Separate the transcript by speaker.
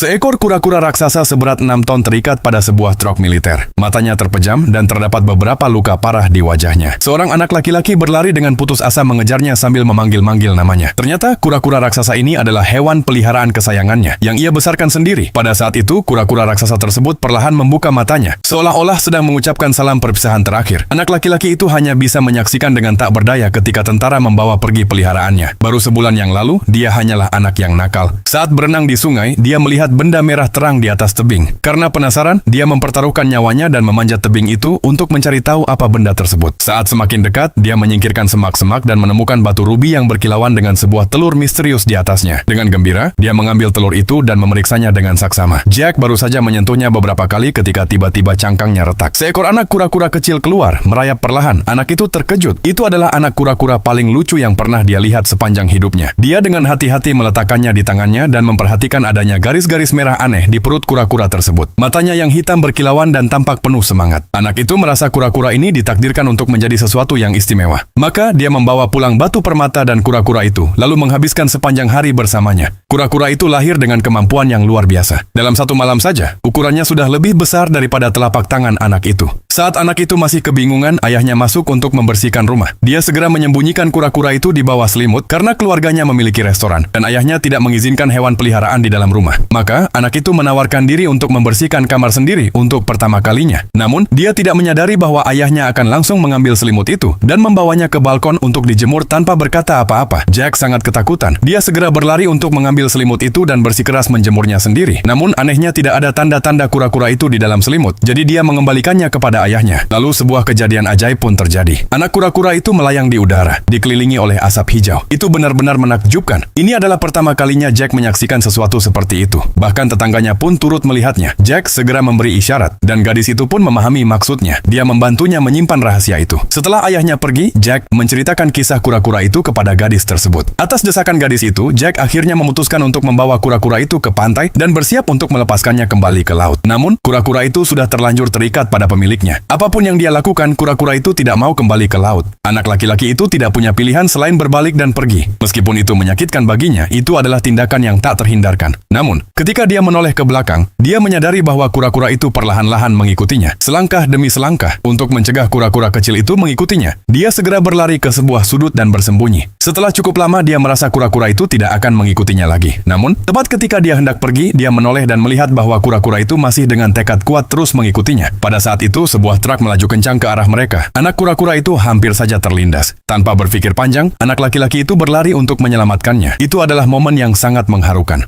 Speaker 1: Seekor kura-kura raksasa seberat 6 ton terikat pada sebuah truk militer. Matanya terpejam dan terdapat beberapa luka parah di wajahnya. Seorang anak laki-laki berlari dengan putus asa mengejarnya sambil memanggil-manggil namanya. Ternyata kura-kura raksasa ini adalah hewan peliharaan kesayangannya yang ia besarkan sendiri. Pada saat itu, kura-kura raksasa tersebut perlahan membuka matanya, seolah-olah sedang mengucapkan salam perpisahan terakhir. Anak laki-laki itu hanya bisa menyaksikan dengan tak berdaya ketika tentara membawa pergi peliharaannya. Baru sebulan yang lalu, dia hanyalah anak yang nakal. Saat berenang di sungai, dia melihat benda merah terang di atas tebing. Karena penasaran, dia mempertaruhkan nyawanya dan memanjat tebing itu untuk mencari tahu apa benda tersebut. Saat semakin dekat, dia menyingkirkan semak-semak dan menemukan batu rubi yang berkilauan dengan sebuah telur misterius di atasnya. Dengan gembira, dia mengambil telur itu dan memeriksanya dengan saksama. Jack baru saja menyentuhnya beberapa kali ketika tiba-tiba cangkangnya retak. Seekor anak kura-kura kecil keluar, merayap perlahan. Anak itu terkejut. Itu adalah anak kura-kura paling lucu yang pernah dia lihat sepanjang hidupnya. Dia dengan hati-hati meletakkannya di tangannya dan memperhatikan adanya garis-garis merah aneh di perut kura-kura tersebut. Matanya yang hitam berkilauan dan tampak penuh semangat. Anak itu merasa kura-kura ini ditakdirkan untuk menjadi sesuatu yang istimewa. Maka dia membawa pulang batu permata dan kura-kura itu, lalu menghabiskan sepanjang hari bersamanya. Kura-kura itu lahir dengan kemampuan yang luar biasa. Dalam satu malam saja, ukurannya sudah lebih besar daripada telapak tangan anak itu. Saat anak itu masih kebingungan, ayahnya masuk untuk membersihkan rumah. Dia segera menyembunyikan kura-kura itu di bawah selimut karena keluarganya memiliki restoran dan ayahnya tidak mengizinkan hewan peliharaan di dalam rumah. Maka, anak itu menawarkan diri untuk membersihkan kamar sendiri untuk pertama kalinya. Namun, dia tidak menyadari bahwa ayahnya akan langsung mengambil selimut itu dan membawanya ke balkon untuk dijemur tanpa berkata apa-apa. Jack sangat ketakutan. Dia segera berlari untuk mengambil selimut itu dan bersikeras menjemurnya sendiri. Namun, anehnya tidak ada tanda-tanda kura-kura itu di dalam selimut. Jadi dia mengembalikannya kepada ayahnya. Lalu sebuah kejadian ajaib pun terjadi. Anak kura-kura itu melayang di udara, dikelilingi oleh asap hijau. Itu benar-benar menakjubkan. Ini adalah pertama kalinya Jack menyaksikan sesuatu seperti itu. Bahkan tetangganya pun turut melihatnya. Jack segera memberi isyarat, dan gadis itu pun memahami maksudnya. Dia membantunya menyimpan rahasia itu. Setelah ayahnya pergi, Jack menceritakan kisah kura-kura itu kepada gadis tersebut. Atas desakan gadis itu, Jack akhirnya memutuskan untuk membawa kura-kura itu ke pantai dan bersiap untuk melepaskannya kembali ke laut. Namun, kura-kura itu sudah terlanjur terikat pada pemiliknya. Apapun yang dia lakukan, kura-kura itu tidak mau kembali ke laut. Anak laki-laki itu tidak punya pilihan selain berbalik dan pergi. Meskipun itu menyakitkan baginya, itu adalah tindakan yang tak terhindarkan. Namun, ketika dia menoleh ke belakang, dia menyadari bahwa kura-kura itu perlahan-lahan mengikutinya, selangkah demi selangkah. Untuk mencegah kura-kura kecil itu mengikutinya, dia segera berlari ke sebuah sudut dan bersembunyi. Setelah cukup lama, dia merasa kura-kura itu tidak akan mengikutinya lagi. Namun, tepat ketika dia hendak pergi, dia menoleh dan melihat bahwa kura-kura itu masih dengan tekad kuat terus mengikutinya. Pada saat itu, sebuah truk melaju kencang ke arah mereka. Anak kura-kura itu hampir saja terlindas. Tanpa berpikir panjang, anak laki-laki itu berlari untuk menyelamatkannya. Itu adalah momen yang sangat mengharukan.